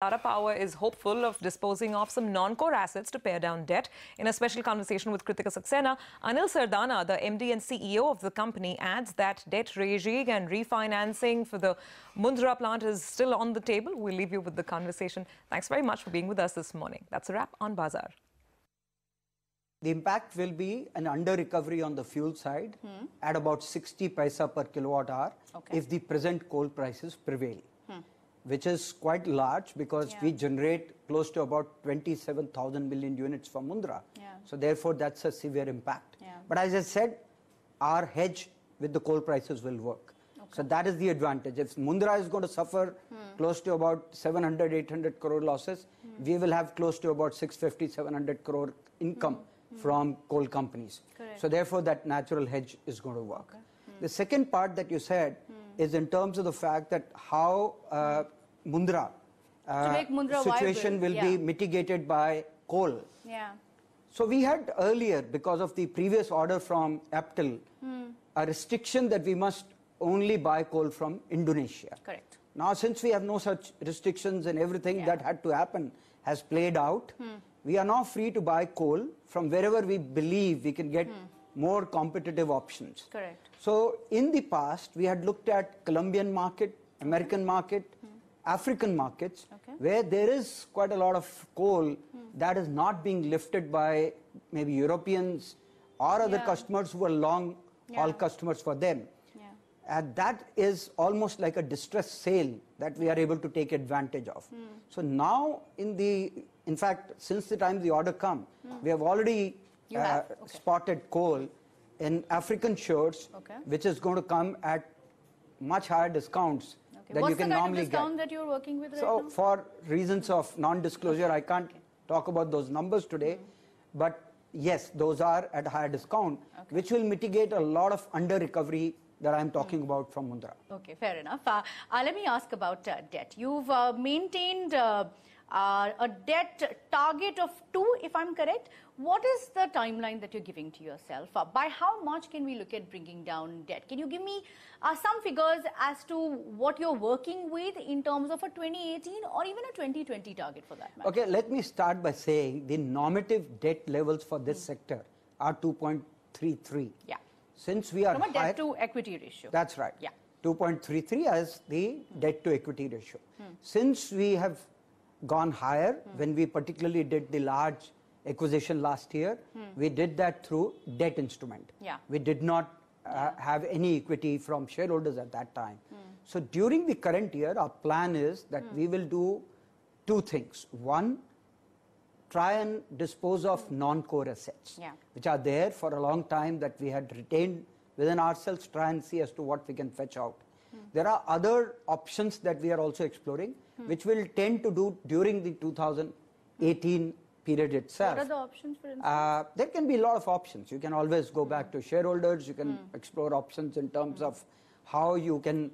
Tata Power is hopeful of disposing of some non-core assets to pare down debt. In a special conversation with Kritika Saxena, Anil Sardana, the MD and CEO of the company, adds that debt raising and refinancing for the Mundra plant is still on the table. We'll leave you with the conversation. Thanks very much for being with us this morning. That's a wrap on Bazaar. The impact will be an under-recovery on the fuel side at about 60 paisa per kilowatt hour if the present coal prices prevail. Which is quite large because we generate close to about 27,000 million units from Mundra. So therefore, that's a severe impact. But as I said, our hedge with the coal prices will work. So that is the advantage. If Mundra is going to suffer close to about 700, 800 crore losses, we will have close to about 650, 700 crore income from coal companies. So therefore, that natural hedge is going to work. The second part that you said is in terms of the fact that how Mundra situation will be mitigated by coal. So we had earlier, because of the previous order from APTEL, a restriction that we must only buy coal from Indonesia. Correct. Now, since we have no such restrictions and everything that had to happen has played out, we are now free to buy coal from wherever we believe we can get more competitive options. Correct. So in the past, we had looked at Colombian market, American market, African markets, where there is quite a lot of coal that is not being lifted by maybe Europeans or other customers who are long haul customers for them. And that is almost like a distress sale that we are able to take advantage of. So now, in fact, since the time the order come, we have already spotted coal in African shores, which is going to come at much higher discounts that you can normally get. What's the kind of discount that you're working with right now? So for reasons of non-disclosure, I can't talk about those numbers today. But yes, those are at a higher discount, which will mitigate a lot of under-recovery that I'm talking about from Mundra. Okay, fair enough. Let me ask about debt. You've maintained a debt target of 2, if I'm correct. What is the timeline that you're giving to yourself? By how much can we look at bringing down debt? Can you give me some figures as to what you're working with in terms of a 2018 or even a 2020 target for that matter? Okay, let me start by saying the normative debt levels for this sector are 2.33. Yeah. Since we are from a debt to equity ratio. That's right. Yeah. 2.33 as the debt to equity ratio. Since we have gone higher, when we particularly did the large acquisition last year, we did that through debt instrument. We did not have any equity from shareholders at that time. So during the current year, our plan is that we will do 2 things. One, try and dispose of non-core assets, which are there for a long time that we had retained within ourselves, try and see as to what we can fetch out. There are other options that we are also exploring, which we'll tend to do during the 2018 period itself. What are the options, for instance? There can be a lot of options. You can always go back to shareholders. You can explore options in terms of how you can,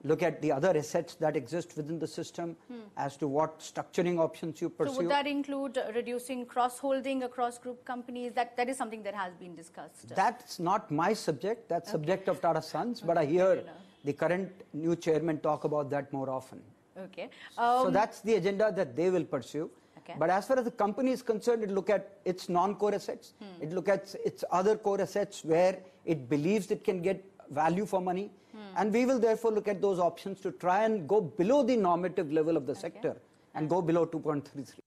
look at the other assets that exist within the system as to what structuring options you pursue. So would that include reducing cross-holding across group companies? That is something that has been discussed. That's not my subject. That's subject of Tata Sons. But I hear the current new chairman talk about that more often. Okay. So that's the agenda that they will pursue. But as far as the company is concerned, it look at its non-core assets. It look at its other core assets where it believes it can get value for money. And we will therefore look at those options to try and go below the normative level of the sector and go below 2.33.